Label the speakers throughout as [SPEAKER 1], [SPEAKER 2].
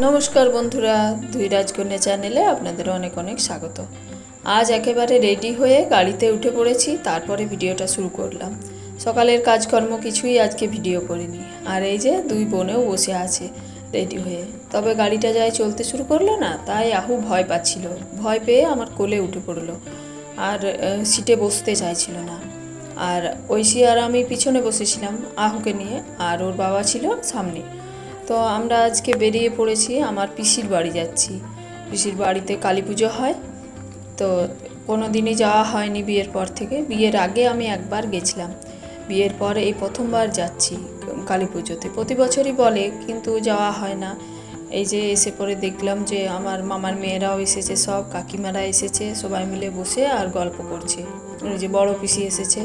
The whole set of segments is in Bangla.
[SPEAKER 1] নমস্কার বন্ধুরা, দুই রাজকন্যা চ্যানেলে আপনাদের অনেক অনেক স্বাগত। আজ একেবারে রেডি হয়ে গাড়িতে উঠে পড়েছি, তারপরে ভিডিওটা শুরু করলাম। সকালের কাজকর্ম কিছুই আজকে ভিডিও করিনি। আর এই যে দুই বোনেও বসে আছে রেডি হয়ে। তবে গাড়িটা যাই চলতে শুরু করলো না, তাই আহু ভয় পাচ্ছিল। ভয় পেয়ে আমার কোলে উঠে পড়লো আর সিটে বসতে চাইছিল না। আর ঐশী আর আমি পিছনে বসেছিলাম আহুকে নিয়ে, আর ওর বাবা ছিল সামনে। তো আমরা আজকে বেরিয়ে পড়েছি, আমার পিসির বাড়ি যাচ্ছি। পিসির বাড়িতে কালী পুজো হয়, তো কোনো দিনই যাওয়া হয়নি বিয়ের পর থেকে। বিয়ের আগে আমি একবার গেছিলাম, বিয়ের পর এই প্রথমবার যাচ্ছি কালী পুজোতে। প্রতি বছরই বলে, কিন্তু যাওয়া হয় না। এই যে এসে পরে দেখলাম যে আমার মামার মেয়েরাও এসেছে, সব কাকিমারা এসেছে, সবাই মিলে বসে আর গল্প করছে। ওই যে বড় পিসি এসেছে,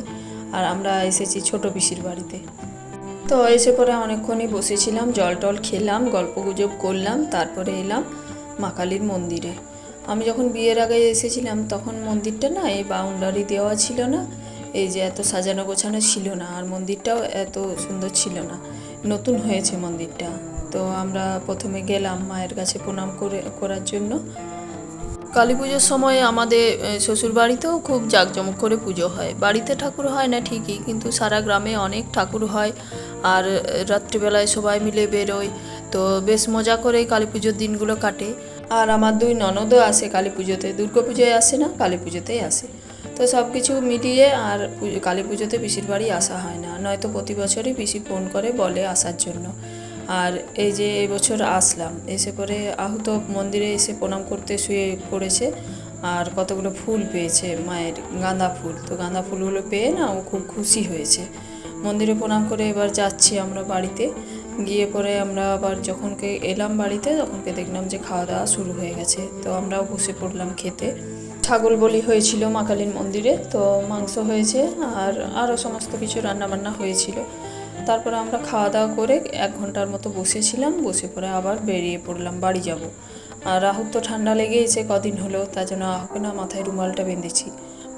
[SPEAKER 1] আর আমরা এসেছি ছোট পিসির বাড়িতে। তো এসে পরে অনেকক্ষণই বসেছিলাম, জল টল খেলাম, গল্প গুজব করলাম, তারপরে এলাম মা কালীর মন্দিরে। আমি যখন বিয়ের আগে এসেছিলাম তখন মন্দিরটা না এই বাউন্ডারি দেওয়া ছিল না, এই যে এত সাজানো গোছানো ছিল না, আর মন্দিরটাও এত সুন্দর ছিল না। নতুন হয়েছে মন্দিরটা। তো আমরা প্রথমে গেলাম মায়ের কাছে প্রণাম করার জন্য। কালী পুজোর সময় আমাদের শ্বশুর বাড়িতেও খুব জাঁকজমক করে পুজো হয়। বাড়িতে ঠাকুর হয় না ঠিকই, কিন্তু সারা গ্রামে অনেক ঠাকুর হয়। আর রাত্রিবেলায় সবাই মিলে বেরোয়, তো বেশ মজা করেই কালী পুজোর দিনগুলো কাটে। আর আমার দুই ননদও আসে কালী পুজোতে, দুর্গা পুজোয় আসে না, কালী পুজোতেই আসে। তো সব কিছু মিলিয়ে আর কালী পুজোতে পিসির বাড়ি আসা হয় না, নয়তো প্রতি বছরই পিসি ফোন করে বলে আসার জন্য। আর এই যে এবছর আসলাম, এসে পরে আহত মন্দিরে এসে প্রণাম করতে শুয়ে পড়েছে। আর কতগুলো ফুল পেয়েছে, মায়ের গাঁদা ফুল। তো গাঁদা ফুলগুলো পেয়ে না ও খুব খুশি হয়েছে। মন্দিরে প্রণাম করে এবার যাচ্ছি আমরা বাড়িতে। গিয়ে পরে আমরা আবার যখনকে এলাম বাড়িতে, তখনকে দেখলাম যে খাওয়া দাওয়া শুরু হয়ে গেছে। তো আমরাও বসে পড়লাম খেতে। ছাগল বলি হয়েছিল মা কালীর মন্দিরে, তো মাংস হয়েছে আর আরও সমস্ত কিছু রান্নাবান্না হয়েছিল। তারপরে আমরা খাওয়া দাওয়া করে 1 ঘন্টার মতো বসেছিলাম, বসে পরে আবার বেরিয়ে পড়লাম, বাড়ি যাব। আর রাহুর তো ঠান্ডা লেগেছে কদিন হলো, তার জন্য আহুকে না মাথায় রুমালটা বেঁধেছি।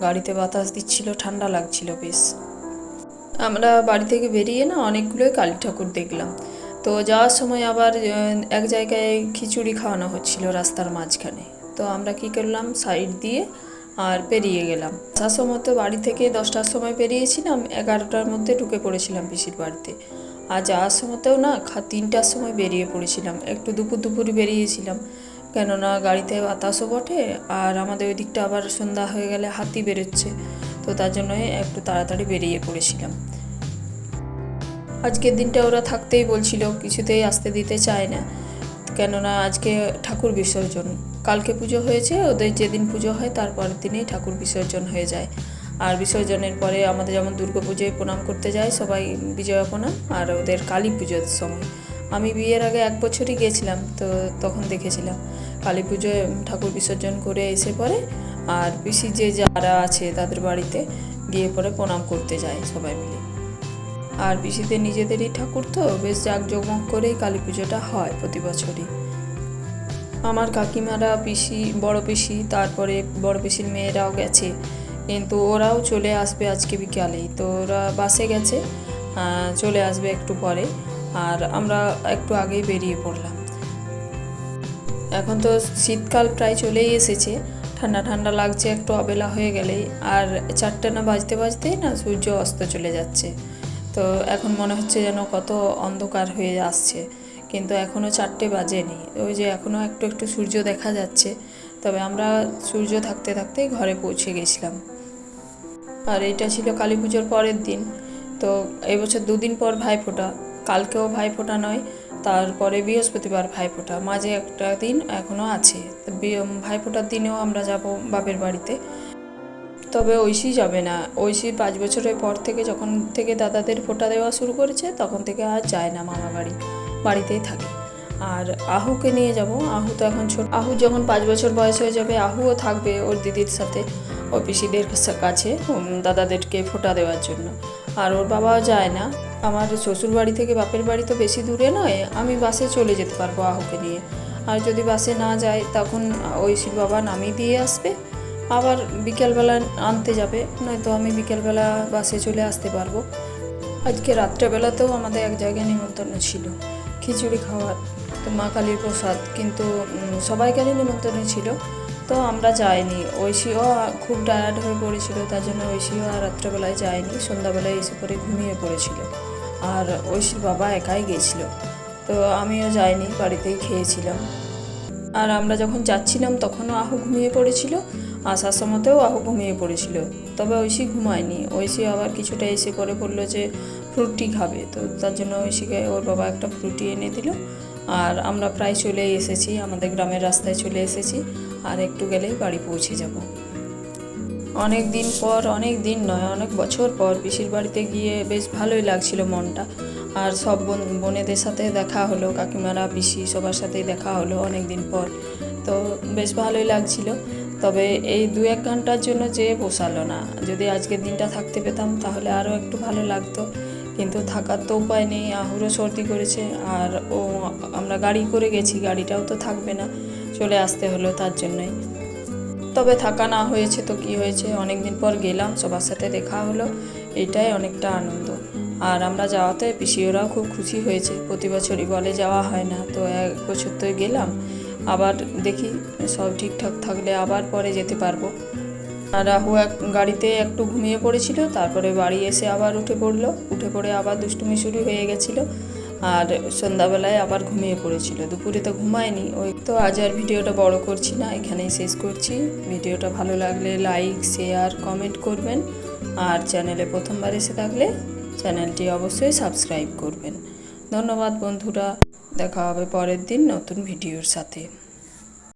[SPEAKER 1] গাড়িতে বাতাস দিচ্ছিল, ঠান্ডা লাগছিল বেশ। আমরা বাড়ি থেকে বেরিয়ে না অনেকগুলোই কালী ঠাকুর দেখলাম। তো যাওয়ার সময় আবার এক জায়গায় খিচুড়ি খাওয়ানো হচ্ছিল রাস্তার মাঝখানে। তো আমরা কি করলাম, সাইড দিয়ে আর পেরিয়ে গেলাম। আসার সময় তো বাড়ি থেকে 10টার সময় বেরিয়েছিলাম, 11টার মধ্যে ঢুকে পড়েছিলাম পিসির বাড়িতে। আর যাওয়ার সময়তেও না 3টার সময় বেরিয়ে পড়েছিলাম, একটু দুপুরই বেরিয়েছিলাম, কেননা গাড়িতে বাতাসও বটে, আর আমাদের ওই দিকটা আবার সন্ধ্যা হয়ে গেলে হাতি বেরোচ্ছে। তো তার জন্যই একটু তাড়াতাড়ি বেরিয়ে পড়েছিলাম। আজকের দিনটা ওরা থাকতেই বলছিল, কিছুতেই আসতে দিতে চায় না, কেননা আজকে ঠাকুর বিসর্জন। কালকে পুজো হয়েছে, ওদের যেদিন পুজো হয় তারপরের দিনেই ঠাকুর বিসর্জন হয়ে যায়। আর বিসর্জনের পরে আমাদের যেমন দুর্গা পুজোয় প্রণাম করতে যায় সবাই, বিজয়া প্রণাম, আর ওদের কালী পুজোর সময়। আমি বিয়ের আগে 1 বছরই গেছিলাম, তো তখন দেখেছিলাম কালী পুজোয় ঠাকুর বিসর্জন করে এসে পরে আর পিসি যে যারা আছে তাদের বাড়িতে গিয়ে পরে প্রণাম করতে যায় সবাই মিলে। আর পিসিদের নিজেদেরই ঠাকুর, তো বেশ জাঁকজমক করেই কালী পুজোটা হয় প্রতি বছরই। আমার কাকিমারা, পিসি, বড় পিসি, তারপরে বড় পিসির মেয়েরাও গেছে, কিন্তু ওরাও চলে আসবে আজকে বিকালেই। তো ওরা বাসে গেছে, চলে আসবে একটু পরে। আর আমরা একটু আগেই বেরিয়ে পড়লাম। এখন তো শীতকাল প্রায় চলেই এসেছে, ঠান্ডা ঠান্ডা লাগছে একটু অবেলা হয়ে গেলেই। আর 4টা না বাজতেই না সূর্য অস্ত চলে যাচ্ছে। তো এখন মনে হচ্ছে যেন কত অন্ধকার হয়ে আসছে, কিন্তু এখনও 4টে বাজেনি। ওই যে এখনও একটু একটু সূর্য দেখা যাচ্ছে। তবে আমরা সূর্য থাকতে থাকতেই ঘরে পৌঁছে গেছিলাম। আর এটা ছিল কালী পুজোর পরের দিন। তো এবছর 2 দিন পর ভাইফোঁটা, কালকেও ভাইফোঁটা নয়, তারপরে বৃহস্পতিবার ভাইফোঁটা, মাঝে একটা দিন এখনও আছে। তো ভাইফোঁটার দিনেও আমরা যাব বাপের বাড়িতে। তবে ঐশী যাবে না। ঐশী 5 বছরের পর থেকে, যখন থেকে দাদাদের ফোঁটা দেওয়া শুরু করেছে, তখন থেকে আর যায় না মামা বাড়ি, বাড়িতেই থাকে। আর আহুকে নিয়ে যাব। আহু তো এখন ছোট, আহু যখন 5 বছর বয়স হয়ে যাবে আহুও থাকবে ওর দিদির সাথে, ওর পিসিদের কাছে দাদাদেরকে ফোঁটা দেওয়ার জন্য। আর ওর বাবাও যায় না। আমার শ্বশুর বাড়ি থেকে বাপের বাড়ি তো বেশি দূরে নয়, আমি বাসে চলে যেতে পারবো আহুকে নিয়ে। আর যদি বাসে না যায় তখন ঐশীর বাবা নামিয়ে দিয়ে আসবে, আবার বিকেলবেলা আনতে যাবে, নয়তো আমি বিকেলবেলা বাসে চলে আসতে পারবো। আজকে রাত্রেবেলাতেও আমাদের এক জায়গায় নিমন্ত্রণ ছিল খিচুড়ি খাওয়ার। তো মা কালীর প্রসাদ, কিন্তু সবাইকারই নিমন্ত্রণ ছিল, তো আমরা যাইনি। ঐশীও খুব টায়ার্ড হয়ে পড়েছিল, তার জন্য ঐশীও আর রাত্রেবেলায় যায়নি, সন্ধ্যাবেলায় এসে পরে ঘুমিয়ে পড়েছিল। আর ঐশীর বাবা একাই গেছিলো, তো আমিও যাইনি, বাড়িতেই খেয়েছিলাম। আর আমরা যখন যাচ্ছিলাম তখনও আহু ঘুমিয়ে পড়েছিল, আসার সময়তেও আহু ঘুমিয়ে পড়েছিল, তবে ঐশী ঘুমায়নি। ঐশী আবার কিছুটা এসে পরে বললো যে ফ্রুটি খাবে, তো তার জন্য ঐশীকে ওর বাবা একটা ফ্রুটি এনে দিল। আর আমরা প্রায় চলে এসেছি, আমাদের গ্রামের রাস্তায় চলে এসেছি, আর একটু গেলেই বাড়ি পৌঁছে যাব। অনেক দিন পর, অনেক দিন নয়, অনেক বছর পর পিসির বাড়িতে গিয়ে বেশ ভালোই লাগছিল মনটা। আর সব বোনেদের সাথে দেখা হলো, কাকিমারা, পিসি সবার সাথেই দেখা হলো অনেক দিন পর, তো বেশ ভালোই লাগছিল। তবে এই 2-1 ঘন্টার জন্য যে পোষালো না, যদি আজকের দিনটা থাকতে পেতাম তাহলে আরও একটু ভালো লাগতো, কিন্তু থাকার তো উপায় নেই। আহুরও সর্দি করেছে, আর আমরা গাড়ি করে গেছি, গাড়িটাও তো থাকবে না, চলে আসতে হলো তার জন্যই। তবে থাকা না হয়েছে তো কি হয়েছে, অনেক দিন পর গেলাম, সবার সাথে দেখা হলো, এটাই অনেকটা আনন্দ। আর আমরা যাওয়াতে পিসিওরাও খুব খুশি হয়েছে, প্রতি বছরই বলে যাওয়া হয় না, তো 1 বছর তো গেলাম, আবার দেখি সব ঠিকঠাক থাকলে আবার পরে যেতে পারবো। আর রাহু গাড়িতে একটু ঘুমিয়ে পড়েছিল, তারপরে বাড়ি এসে আবার উঠে পড়ে আবার দুষ্টুমি শুরু হয়ে গেছিলো, আর সন্ধ্যাবেলায় আবার ঘুমিয়ে পড়েছিল। দুপুরে তো ঘুমায়নি। ওই তো আজ আর ভিডিওটা বড় করছি না, এখানেই শেষ করছি। ভিডিওটা ভালো লাগলে লাইক, শেয়ার, কমেন্ট করবেন, আর চ্যানেলে প্রথমবার এসে থাকলে চ্যানেলটি অবশ্যই সাবস্ক্রাইব করবেন। ধন্যবাদ বন্ধুরা, দেখা হবে পরের দিন নতুন ভিডিওর সাথে।